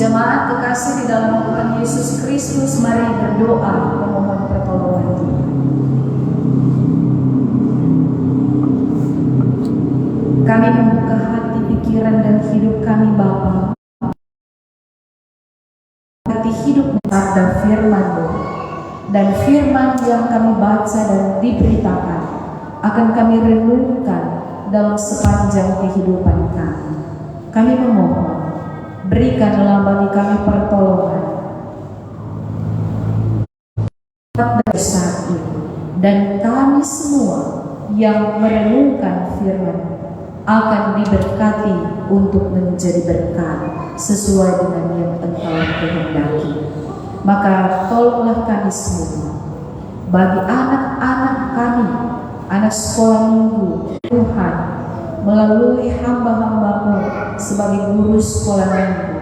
Jemaat kekasih di dalam Tuhan Yesus Kristus, mari berdoa memohon pertolongan Tuhan. Kami membuka hati, pikiran, dan hidup kami Bapa. Hati hidup sabda firman-Mu, dan firman yang kami baca dan diberitakan akan kami renungkan dalam sepanjang kehidupan kami. Kami memohon, berikanlah bagi kami pertolongan saat ini, dan kami semua yang merenungkan firman akan diberkati untuk menjadi berkat sesuai dengan yang Engkau kehendaki. Maka tolonglah kami semua, bagi anak-anak kami, anak sekolah minggu, Tuhan, melalui hamba-hamba-Mu sebagai guru sekolah minggu,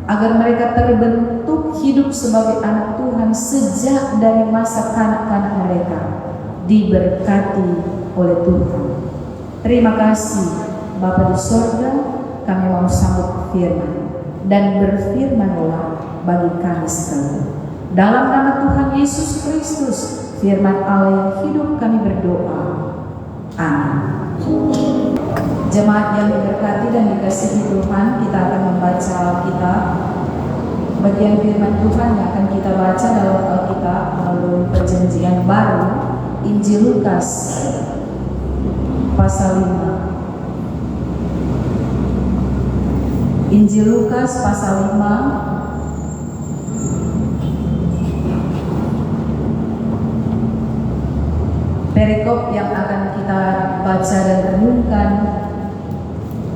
agar mereka terbentuk hidup sebagai anak Tuhan sejak dari masa kanak-kanak mereka, diberkati oleh Tuhan. Terima kasih Bapa di sorga, kami mau sambut firman, dan berfirmanlah bagi kami sekalian. Dalam nama Tuhan Yesus Kristus, firman Allah yang hidup, kami berdoa. Amin. Jemaat yang diberkati dan dikasihi Tuhan, kita akan membaca Alkitab. Bagian firman Tuhan yang akan kita baca dalam Alkitab melalui Perjanjian Baru, Injil Lukas pasal 5. Injil Lukas pasal 5 perikop yang akan kita baca dan renungkan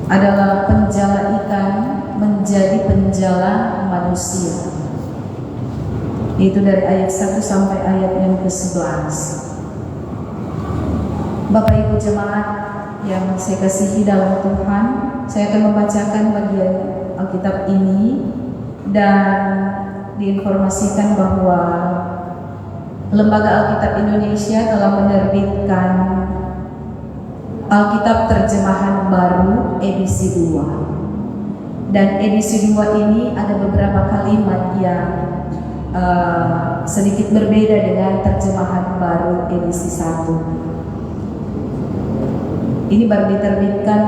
adalah penjala ikan menjadi penjala manusia. Itu dari ayat 1 sampai ayat yang ke-11. Bapak Ibu jemaat yang saya kasihi dalam Tuhan, saya akan membacakan bagian Alkitab ini dan diinformasikan bahwa Lembaga Alkitab Indonesia telah menerbitkan Alkitab Terjemahan Baru edisi 2. Dan edisi 2 ini ada beberapa kalimat yang sedikit berbeda dengan Terjemahan Baru edisi 1. Ini baru diterbitkan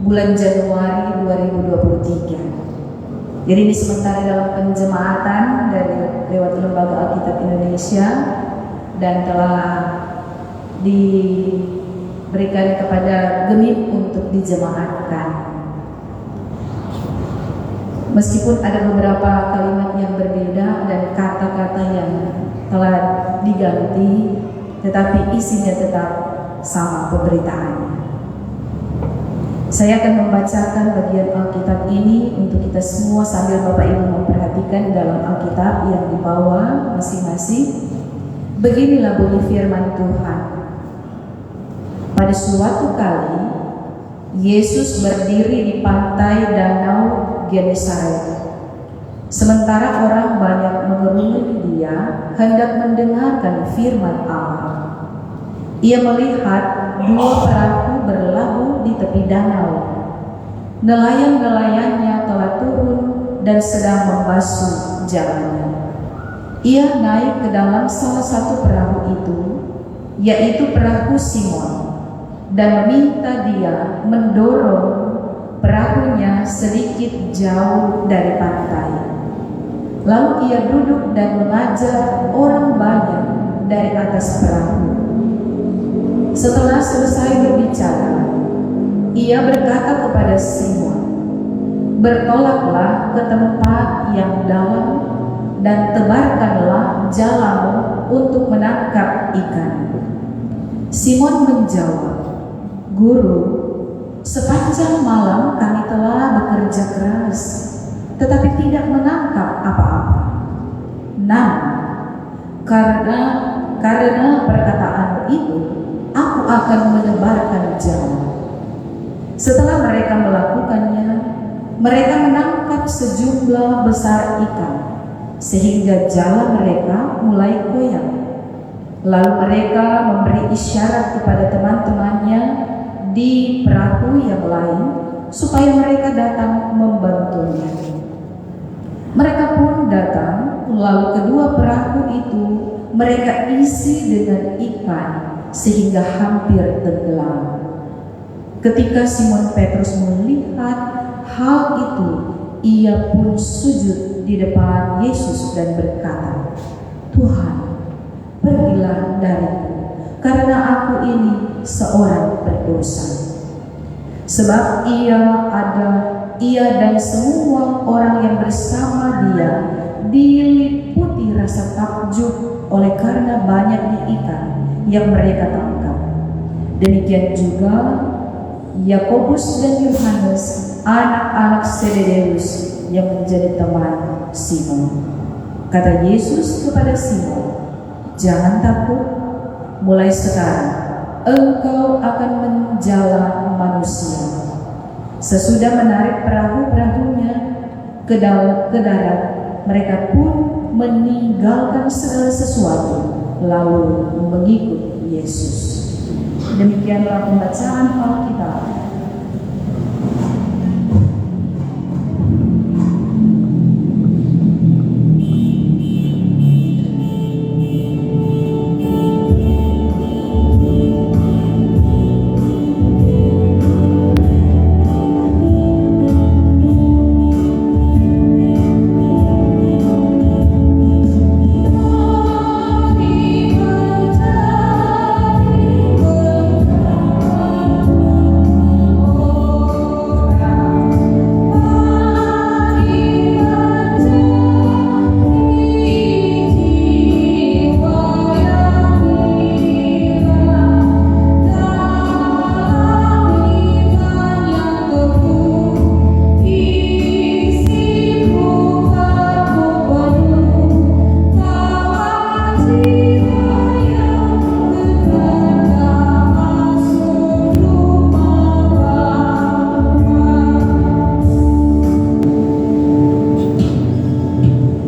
bulan Januari 2023. Jadi ini sementara dalam penjemaatan dari lewat Lembaga Alkitab Indonesia dan telah diberikan kepada GEMIP untuk dijemaatkan. Meskipun ada beberapa kalimat yang berbeda dan kata-kata yang telah diganti, tetapi isinya tetap sama pemberitaannya. Saya akan membacakan bagian Alkitab ini untuk kita semua sambil Bapak Ibu memperhatikan dalam Alkitab yang dibawa masing-masing. Beginilah bunyi firman Tuhan. Pada suatu kali, Yesus berdiri di pantai danau Genesaret. Sementara orang banyak mengerumuni Dia hendak mendengarkan firman Allah. Ia melihat dua perahu berlabuh di tepi danau. Nelayan-nelayannya telah turun dan sedang membasuh jalannya. Ia naik ke dalam salah satu perahu itu, yaitu perahu Simon, dan meminta dia mendorong perahunya sedikit jauh dari pantai. Lalu ia duduk dan mengajar orang banyak dari atas perahu. Setelah selesai berbicara, ia berkata kepada Simon, "Bertolaklah ke tempat yang dalam dan tebarkanlah jalamu untuk menangkap ikan." Simon menjawab, "Guru, sepanjang malam kami telah bekerja keras, tetapi tidak menangkap apa-apa. Namun, karena perkataan itu, aku akan menebarkan jalan." Setelah mereka melakukannya, mereka menangkap sejumlah besar ikan, sehingga jala mereka mulai goyang. Lalu mereka memberi isyarat kepada teman-temannya di perahu yang lain, supaya mereka datang membantunya. Mereka pun datang, lalu kedua perahu itu mereka isi dengan ikan sehingga hampir tenggelam. Ketika Simon Petrus melihat hal itu, ia pun sujud di depan Yesus dan berkata, "Tuhan, pergilah dariku, karena aku ini seorang berdosa." Sebab ia dan semua orang yang bersama dia diliputi rasa takjub oleh karena banyaknya ikan yang mereka tangkap. Demikian juga Yakobus dan Yohanes, anak-anak Zebedeus yang menjadi teman Simon. Kata Yesus kepada Simon, "Jangan takut, mulai sekarang engkau akan menjala manusia." Sesudah menarik perahu-perahunya ke darat, mereka pun meninggalkan segala sesuatu lalu mengikut Yesus. Demikianlah pembacaan Alkitab.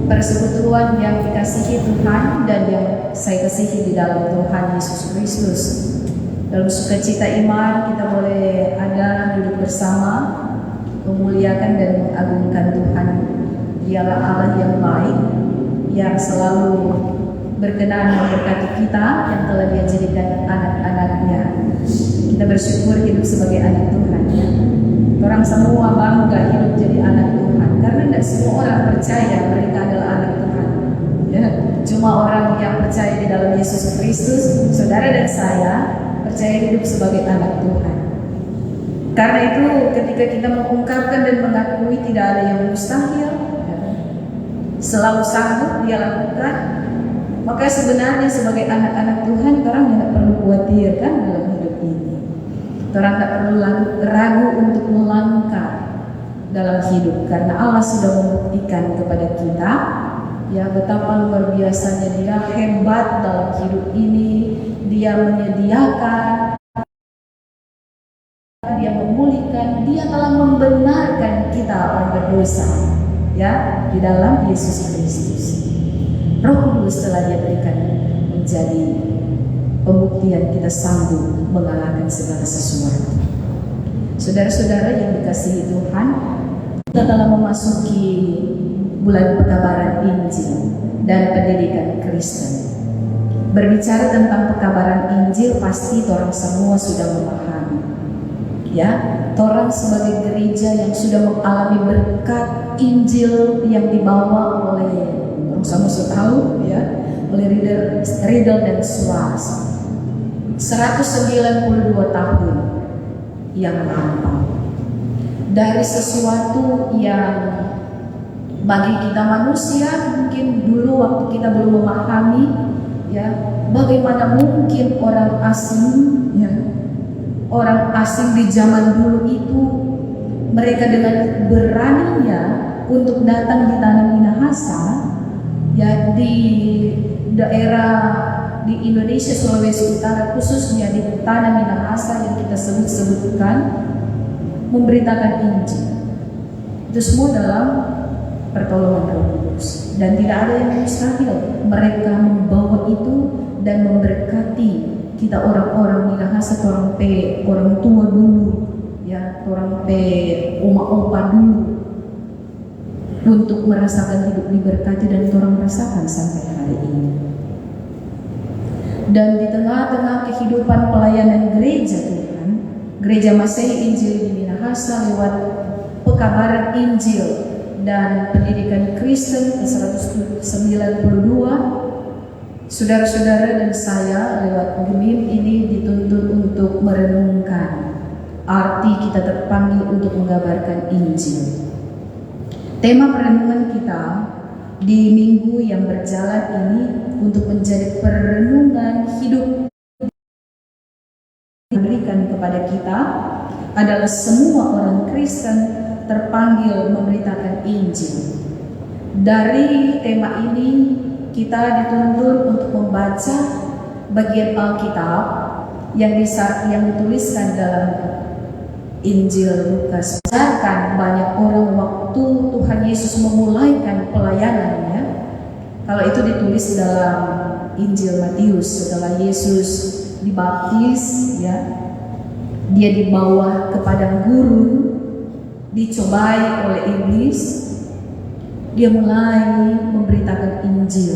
Persekutuan yang dikasihi Tuhan dan yang saya kasihi di dalam Tuhan Yesus Kristus, dalam sukacita iman kita boleh ada duduk bersama, memuliakan dan mengagungkan Tuhan. Dialah Allah yang baik, yang selalu berkenan memberkati kita, yang telah Dia jadikan anak-anaknya. Kita bersyukur hidup sebagai anak Tuhan, ya. Orang semua bangga hidup jadi anak Tuhan, karena tidak semua orang percaya mereka adalah anak Tuhan, ya. Cuma orang yang percaya di dalam Yesus Kristus, saudara dan saya, percaya hidup sebagai anak Tuhan. Karena itu ketika kita mengungkapkan dan mengakui tidak ada yang mustahil, ya, selalu sanggup Dia lakukan, maka sebenarnya sebagai anak-anak Tuhan, orang tidak perlu khawatirkan dalam hidup ini. Orang tidak perlu ragu untuk melangkah dalam hidup, karena Allah sudah membuktikan kepada kita, ya, betapa luar biasanya Dia hebat dalam hidup ini. Dia menyediakan, Dia memulihkan, Dia telah membenarkan kita orang berdosa, ya, di dalam Yesus Kristus. Roh Kudus telah Dia berikan menjadi pembuktian kita sanggup mengalahkan segala sesuatu. Saudara-saudara yang dikasihi Tuhan, kita telah memasuki bulan pekabaran Injil dan pendidikan Kristen. Berbicara tentang pekabaran Injil, pasti orang semua sudah memahami, ya. Orang sebagai gereja yang sudah mengalami berkat Injil yang dibawa oleh orang semua sudah tahu, ya, oleh Riedel dan Schwartz. 192 tahun yang lampau, dari sesuatu yang bagi kita manusia mungkin dulu waktu kita belum memahami, ya, bagaimana mungkin orang asing, ya, orang asing di zaman dulu itu mereka dengan beraninya untuk datang di tanah Minahasa, ya, di daerah di Indonesia, Sulawesi Utara, khususnya di tanah Minahasa yang kita sebutkan, memberitakan Injil. Itu semua dalam pertolongan Roh Kudus, dan tidak ada yang mustahil. Mereka membawa itu dan memberkati kita orang-orang Minahasa, orang tua dulu, ya, orang oma-opa dulu. untuk merasakan hidup diberkati dan orang rasakan sampai hari ini. Dan di tengah-tengah kehidupan pelayanan gereja Tuhan, Gereja Masehi Injil di Minahasa lewat pekabaran Injil dan pendidikan Kristen ke-192, saudara-saudara dan saya lewat GEMIM ini dituntut untuk merenungkan arti kita terpanggil untuk mengabarkan Injil. Tema perenungan kita di minggu yang berjalan ini untuk menjadi perenungan hidup yang diberikan kepada kita adalah semua orang Kristen terpanggil memberitakan Injil. Dari tema ini kita dituntut untuk membaca bagian Alkitab yang dituliskan dalam Injil Lukas. Berdasarkan banyak orang waktu Tuhan Yesus memulaikan pelayanannya, kalau itu ditulis dalam Injil Matius, setelah Yesus dibaptis, ya, dia dibawa ke padang gurun, dicobai oleh iblis, dia mulai memberitakan Injil,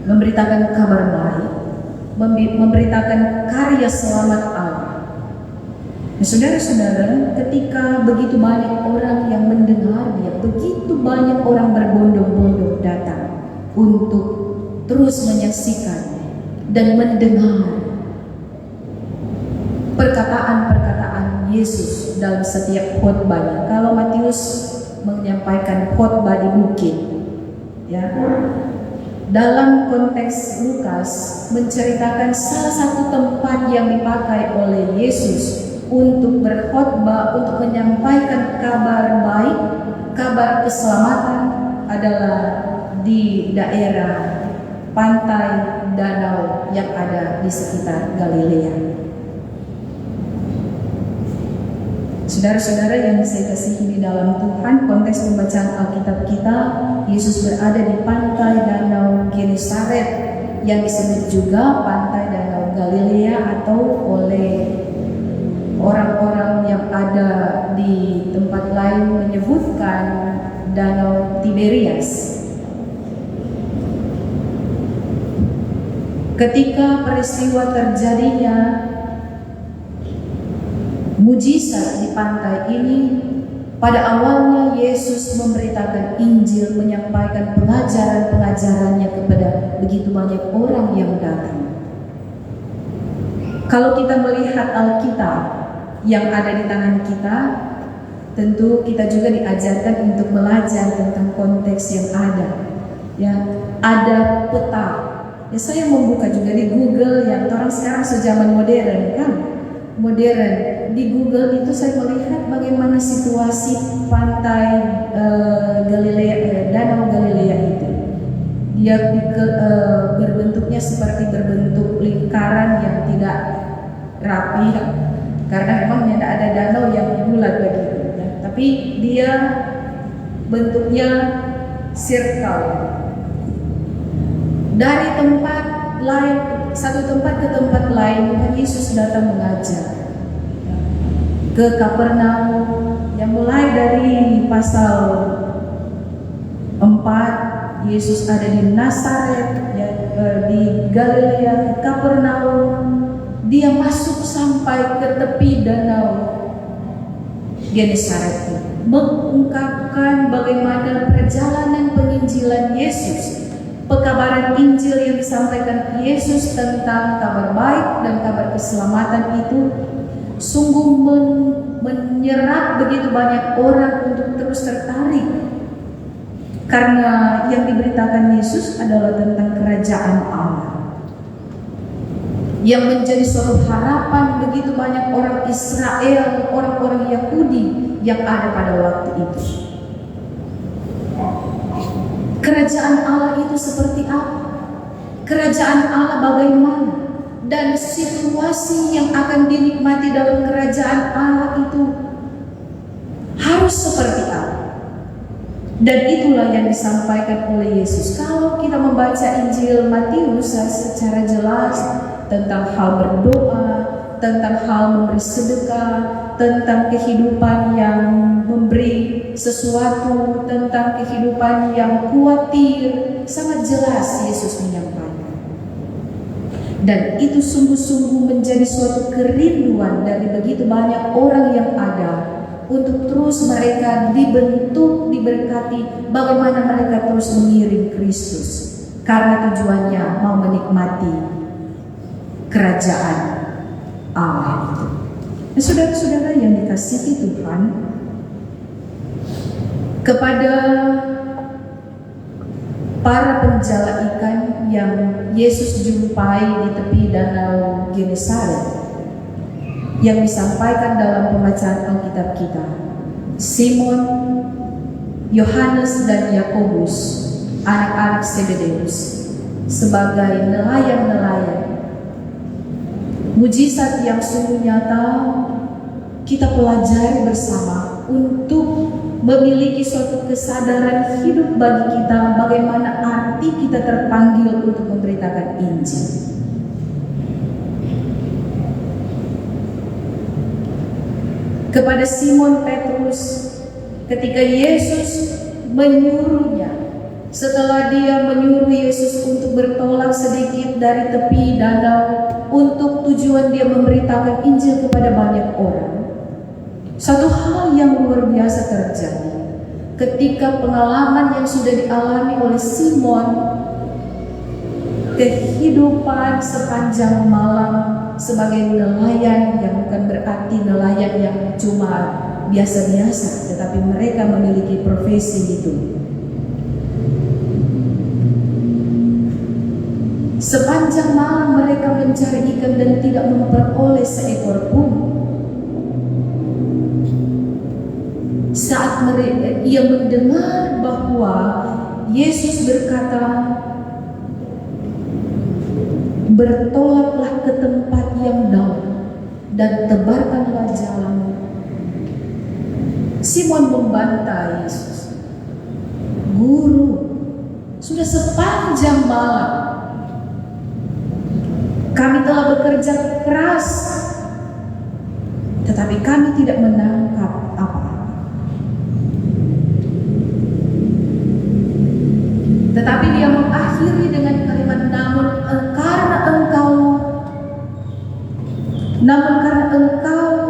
memberitakan kabar baik, memberitakan karya selamat Allah. Nah, saudara-saudara, ketika begitu banyak orang yang mendengar dia, begitu banyak orang berbondong-bondong datang untuk terus menyaksikan dan mendengar perkataan-perkataan Yesus dalam setiap khotbahnya. Kalau Matius menyampaikan khotbah di bukit, ya, dalam konteks Lukas menceritakan salah satu tempat yang dipakai oleh Yesus untuk berkhotbah, untuk menyampaikan kabar baik, kabar keselamatan adalah di daerah pantai danau yang ada di sekitar Galilea. Saudara-saudara yang saya kasihi di dalam Tuhan, konteks pembacaan Alkitab kita, Yesus berada di pantai danau Genesaret yang disebut juga pantai danau Galilea atau oleh orang-orang yang ada di tempat lain menyebutkan danau Tiberias. Ketika peristiwa terjadinya mujizat di pantai ini, pada awalnya Yesus memberitakan Injil, menyampaikan pengajaran-pengajarannya kepada begitu banyak orang yang datang. Kalau kita melihat Alkitab yang ada di tangan kita, tentu kita juga diajarkan untuk belajar tentang konteks yang ada. Ya, ada peta. Ya, saya membuka juga di Google, yang orang sekarang sejaman modern kan, modern. Di Google itu saya melihat bagaimana situasi pantai Galilea, danau Galilea itu. Dia berbentuknya seperti berbentuk lingkaran yang tidak rapi, karena memang tidak ada danau yang bulat begitu, ya. Tapi dia bentuknya circle. Dari tempat lain, satu tempat ke tempat lain, Tuhan Yesus datang mengajar. Ke Kapernaum, yang mulai dari pasal 4, Yesus ada di Nazaret, ya, di Galilea, di Kapernaum. Dia masuk sampai ke tepi danau Genesaret, mengungkapkan bagaimana perjalanan penginjilan Yesus, pekabaran Injil yang disampaikan Yesus tentang kabar baik dan kabar keselamatan itu sungguh menyerap begitu banyak orang untuk terus tertarik, karena yang diberitakan Yesus adalah tentang kerajaan Allah yang menjadi suatu harapan begitu banyak orang Israel, orang-orang Yahudi yang ada pada waktu itu. Kerajaan Allah itu seperti apa? Kerajaan Allah bagaimana? Dan situasi yang akan dinikmati dalam kerajaan Allah itu harus seperti apa? Dan itulah yang disampaikan oleh Yesus. Kalau kita membaca Injil Matius secara jelas tentang hal berdoa, tentang hal memberi sedekah, tentang kehidupan yang memberi sesuatu, tentang kehidupan yang khawatir, sangat jelas Yesus menyampaikan. Dan itu sungguh-sungguh menjadi suatu kerinduan dari begitu banyak orang yang ada, untuk terus mereka dibentuk, diberkati, bagaimana mereka terus mengiring Kristus, karena tujuannya mau menikmati kerajaan Allah itu. Nah, saudara-saudara yang dikasihi Tuhan, kepada para penjala ikan yang Yesus jumpai di tepi danau Genesaret, yang disampaikan dalam pembacaan Alkitab kita, Simon, Yohanes dan Yakobus, anak-anak Zebedeus, sebagai nelayan-nelayan. Mujizat yang sungguh nyata kita pelajari bersama untuk memiliki suatu kesadaran hidup bagi kita, bagaimana arti kita terpanggil untuk memberitakan Injil. Kepada Simon Petrus, ketika Yesus menyuruhnya, setelah dia menyuruh Yesus untuk bertolak sedikit dari tepi danau untuk tujuan dia memberitakan Injil kepada banyak orang, satu hal yang luar biasa terjadi ketika pengalaman yang sudah dialami oleh Simon, kehidupan sepanjang malam sebagai nelayan, yang bukan berarti nelayan yang cuma biasa-biasa, tetapi mereka memiliki profesi itu. Sepanjang malam mereka mencari ikan dan tidak memperoleh seekor pun. Saat ia mendengar bahwa Yesus berkata, bertolaklah ke tempat yang dalam dan tebarkanlah jalanmu, Simon membantah Yesus, Guru, sudah sepanjang malam kami telah bekerja keras, tetapi kami tidak menangkap apa-apa. Tetapi dia mengakhiri dengan kalimat namun karena engkau,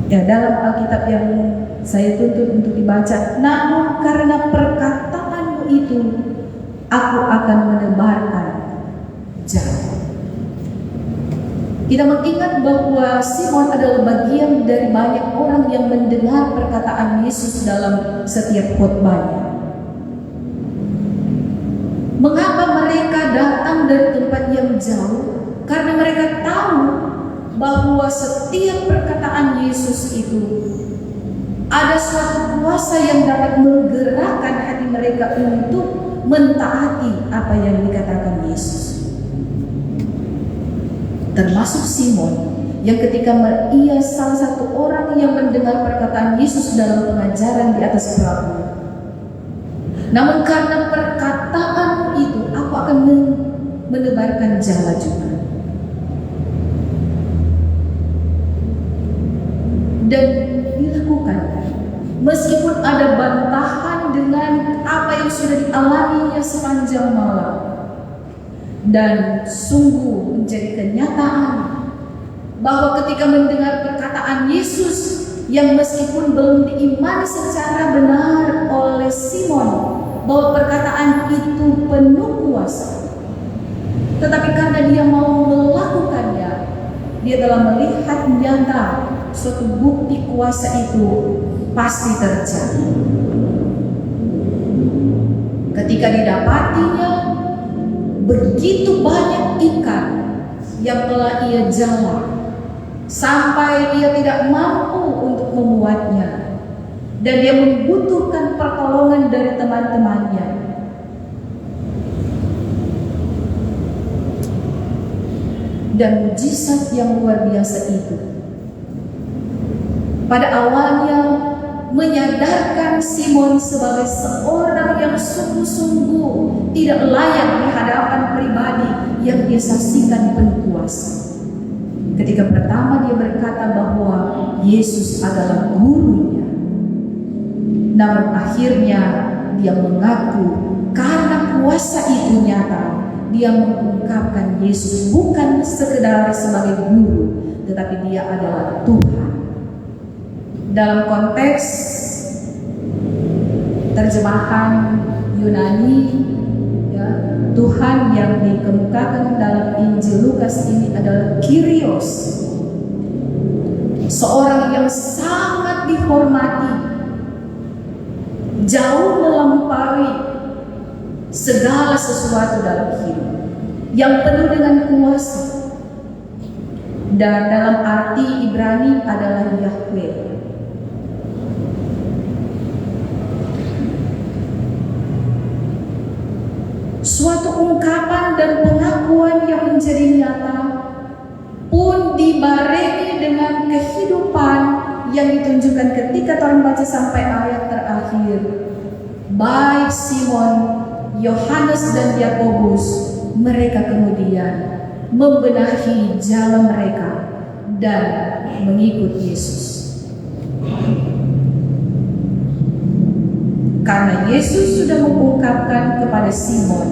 ya dalam Alkitab yang saya tuntut untuk dibaca, namun karena perkataanmu itu aku akan menebarkan jalan. Kita mengingat bahwa Simon adalah bagian dari banyak orang yang mendengar perkataan Yesus dalam setiap khotbahnya. Mengapa mereka datang dari tempat yang jauh? Karena mereka tahu bahwa setiap perkataan Yesus itu ada suatu kuasa yang dapat menggerakkan hati mereka untuk mentaati apa yang dikatakan Yesus. Termasuk Simon yang ketika ia salah satu orang yang mendengar perkataan Yesus dalam pengajaran di atas perahu. Namun karena perkataan itu aku akan menebarkan jala juga. Dan dilakukan meskipun ada bantahan dengan apa yang sudah dialaminya sepanjang malam. Dan sungguh menjadi kenyataan bahwa ketika mendengar perkataan Yesus yang meskipun belum diimani secara benar oleh Simon, bahwa perkataan itu penuh kuasa, tetapi karena dia mau melakukannya, dia telah melihat nyata suatu bukti kuasa itu pasti terjadi. Ketika didapatinya begitu banyak ikan yang telah ia jala sampai ia tidak mampu untuk memuatnya, dan dia membutuhkan pertolongan dari teman-temannya. Dan mujizat yang luar biasa itu pada awalnya menyadarkan Simon sebagai seorang yang sungguh-sungguh tidak layak di hadapan pribadi yang dia saksikan penuh kuasa. Ketika pertama dia berkata bahwa Yesus adalah gurunya, Namun akhirnya dia mengaku karena kuasa itu nyata, dia mengungkapkan Yesus bukan sekedar sebagai guru, tetapi dia adalah Tuhan. Dalam konteks terjemahan Yunani, ya, Tuhan yang dikemukakan dalam Injil Lukas ini adalah Kyrios, seorang yang sangat dihormati, jauh melampaui segala sesuatu dalam hidup, yang penuh dengan kuasa, dan dalam arti Ibrani adalah Yahweh. Suatu ungkapan dan pengakuan yang menjadi nyata pun dibarengi dengan kehidupan yang ditunjukkan ketika Tuhan baca sampai ayat terakhir. Baik Simon, Yohanes dan Yakobus, mereka kemudian membenahi jalan mereka dan mengikut Yesus. Karena Yesus sudah mengungkapkan kepada Simon,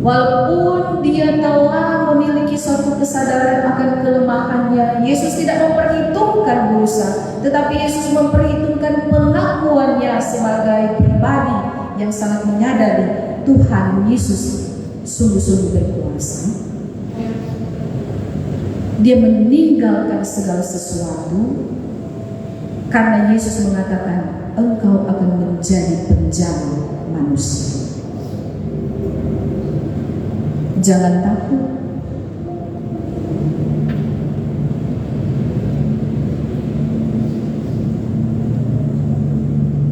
walaupun dia telah memiliki suatu kesadaran akan kelemahannya, Yesus tidak memperhitungkan dosa, tetapi Yesus memperhitungkan pengakuannya sebagai pribadi yang sangat menyadari Tuhan Yesus sungguh-sungguh berkuasa. Dia meninggalkan segala sesuatu karena Yesus mengatakan, engkau akan menjadi penjala manusia. Jangan takut.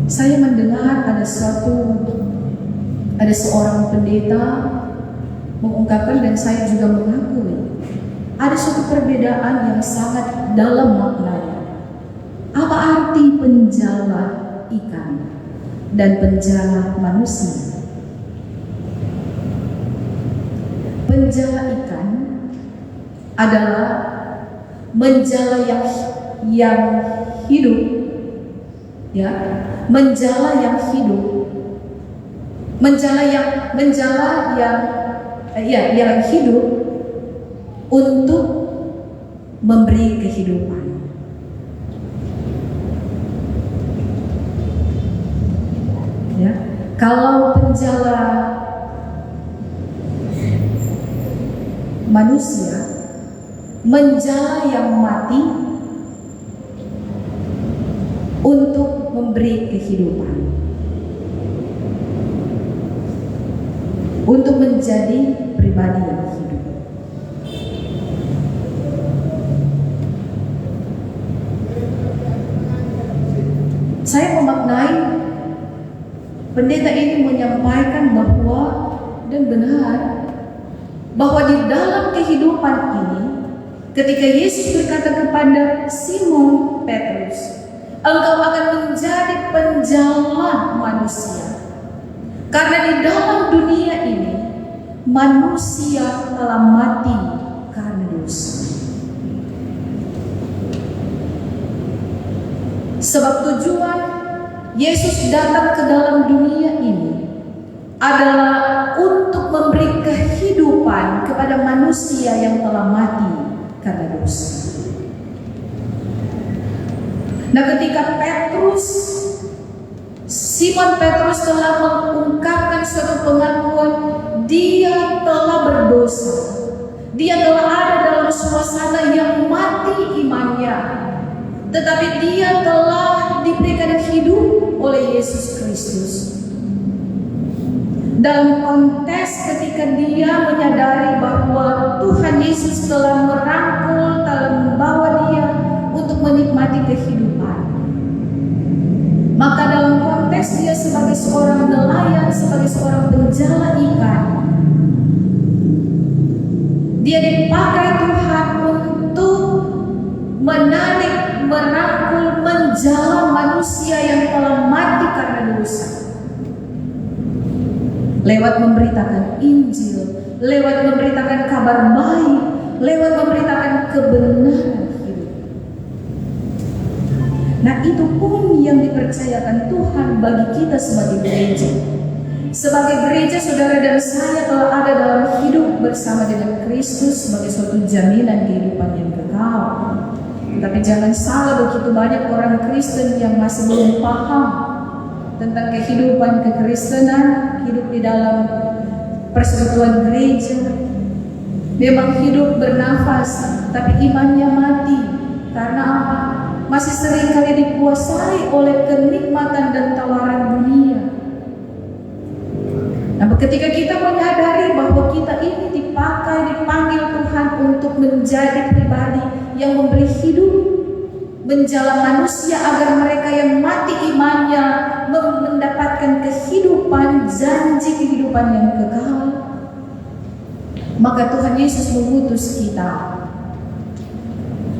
Saya mendengar ada seorang pendeta mengungkapkan, dan saya juga mengakui, ada suatu perbedaan yang sangat dalam maknanya. Apa arti penjala ikan dan penjala manusia? Penjala ikan adalah menjala yang hidup, ya, menjala yang hidup, menjala yang hidup untuk memberi kehidupan. Ya, kalau penjala manusia, menjala yang mati untuk memberi kehidupan, untuk menjadi pribadi yang hidup. Saya memaknai pendeta ini menyampaikan bahwa, dan benar, bahwa di dalam kehidupan ini, ketika Yesus berkata kepada Simon Petrus, engkau akan menjadi penjala manusia, karena di dalam dunia ini manusia telah mati karena dosa. Sebab tujuan Yesus datang ke dalam dunia ini adalah untuk memberi kehidupan kepada manusia yang telah mati karena dosa. Nah, ketika Simon Petrus telah mengungkapkan suatu pengakuan, dia telah berdosa, dia telah ada dalam suasana yang mati imannya, tetapi dia telah diberikan hidup oleh Yesus Kristus. Dalam konteks ketika dia menyadari bahwa Tuhan Yesus telah merangkul, telah membawa dia untuk menikmati kehidupan, maka dalam konteks dia sebagai seorang nelayan, sebagai seorang penjala ikan, dia dipakai Tuhan untuk menarik, merangkul, menjala manusia yang telah mati karena dosa, lewat memberitakan Injil, lewat memberitakan kabar baik, lewat memberitakan kebenaran hidup. Nah, itu pun yang dipercayakan Tuhan bagi kita sebagai gereja. Sebagai gereja, saudara dan saya telah ada dalam hidup bersama dengan Kristus sebagai suatu jaminan kehidupan yang kekal. Tapi jangan salah, begitu banyak orang Kristen yang masih belum paham tentang kehidupan kekristenan, hidup di dalam persekutuan gereja. Memang hidup bernafas, tapi imannya mati. Karena apa? Masih seringkali dikuasai oleh kenikmatan dan tawaran dunia. Nah, ketika kita menyadari bahwa kita ini dipanggil Tuhan untuk menjadi pribadi yang memberi hidup menjala manusia agar mereka yang mati imannya mendapatkan kehidupan, janji kehidupan yang kekal, maka Tuhan Yesus mengutus kita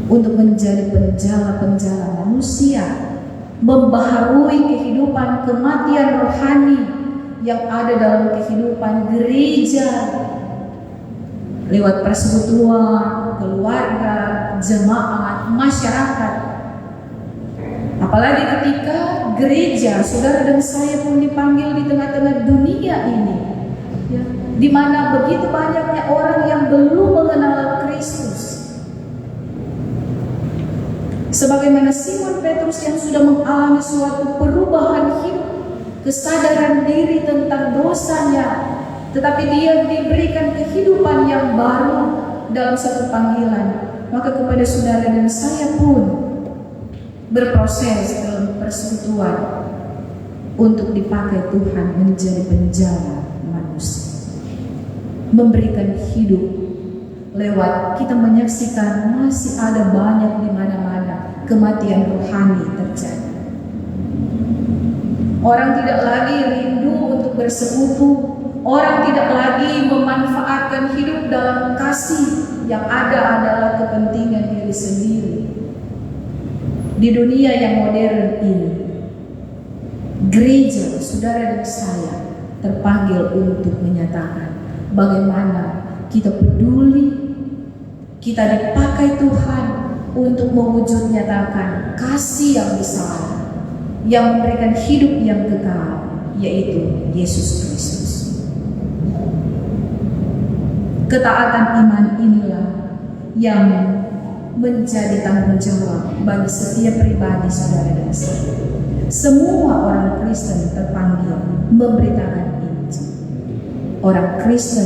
untuk menjadi penjala-penjala manusia, membaharui kehidupan kematian rohani yang ada dalam kehidupan gereja lewat persekutuan, keluarga, jemaat, masyarakat. Apalagi ketika gereja, saudara dan saya pun dipanggil di tengah-tengah dunia ini, ya, di mana begitu banyaknya orang yang belum mengenal Kristus. Sebagaimana Simon Petrus yang sudah mengalami suatu perubahan hidup, kesadaran diri tentang dosanya, tetapi dia diberikan kehidupan yang baru dalam satu panggilan. Maka kepada saudara dan saya pun berproses dalam persekutuan untuk dipakai Tuhan menjadi penjala manusia, memberikan hidup lewat kita menyaksikan masih ada banyak di mana-mana kematian rohani terjadi. Orang tidak lagi rindu untuk bersekutu, orang tidak lagi memanfaatkan hidup dalam kasih, yang ada adalah kepentingan diri sendiri. Di dunia yang modern ini, gereja, saudara dan saya terpanggil untuk menyatakan bagaimana kita peduli, kita dipakai Tuhan untuk mewujud nyatakan kasih yang besar, yang memberikan hidup yang kekal, yaitu Yesus Kristus. Ketaatan iman inilah yang menjadi tanggung jawab bagi setiap pribadi saudara dan saya. Semua orang Kristen terpanggil memberitakan Injil. Orang Kristen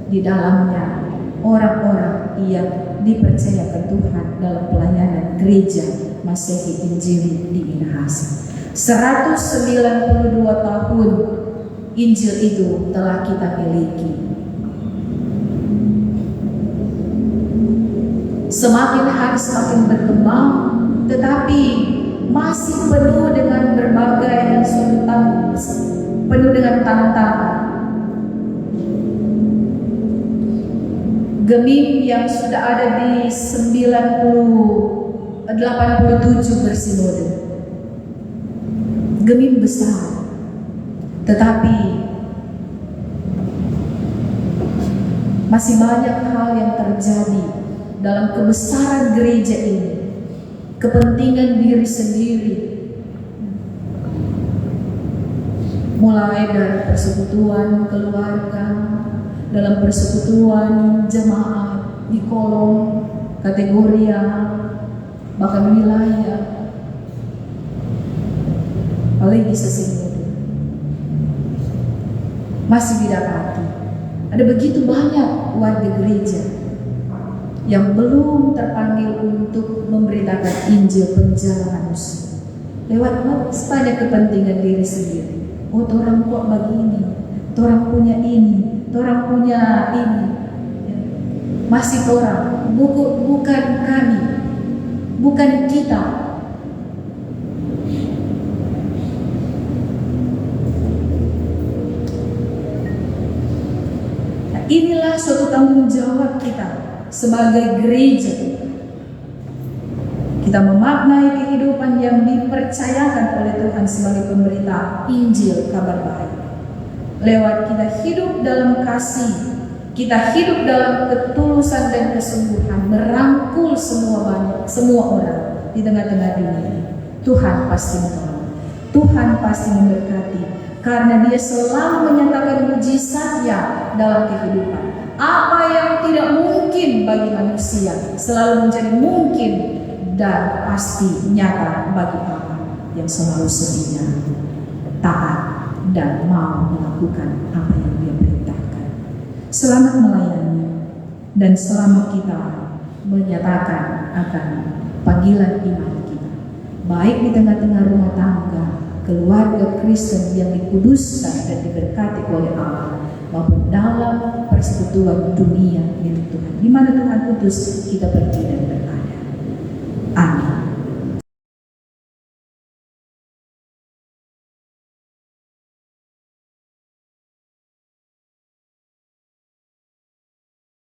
di dalamnya orang-orang yang dipercayakan Tuhan dalam pelayanan gereja Masehi Injili di Minahasa. 192 tahun Injil itu telah kita miliki. Semakin hari semakin berkembang, tetapi masih penuh dengan berbagai penuh dengan tantangan. Gemim yang sudah ada di 87 bersinode, gemim besar, tetapi masih banyak hal yang terjadi dalam kebesaran gereja ini. Kepentingan diri sendiri, mulai dari persekutuan keluarga, dalam persekutuan jemaat di kolom kategorial, bahkan wilayah, apalagi sesinode masih didapati ada begitu banyak warga gereja yang belum terpanggil untuk memberitakan Injil penjala manusia lewat pada kepentingan diri sendiri. Oh, orang kok begini, orang punya ini, orang punya ini, masih orang, bukan kami, bukan kita. Nah, inilah suatu tanggung jawab kita sebagai gereja. Kita memaknai kehidupan yang dipercayakan oleh Tuhan sebagai pemberita Injil kabar baik. Lewat kita hidup dalam kasih, kita hidup dalam ketulusan dan kesungguhan, merangkul semua orang di tengah-tengah dunia. Tuhan pasti menolong, Tuhan pasti memberkati, karena Dia selalu menyatakan mujizat-Nya dalam kehidupan. Apa yang tidak mungkin bagi manusia selalu menjadi mungkin dan pasti nyata bagi Allah yang selalu setia, taat, dan mau melakukan apa yang Dia perintahkan. Selamat melayani dan selamat kita menyatakan akan panggilan iman kita, baik di tengah-tengah rumah tangga, keluarga Kristen yang dikuduskan dan diberkati oleh Allah, maupun dalam persekutuan dunia milik Tuhan. Di mana Tuhan utus kita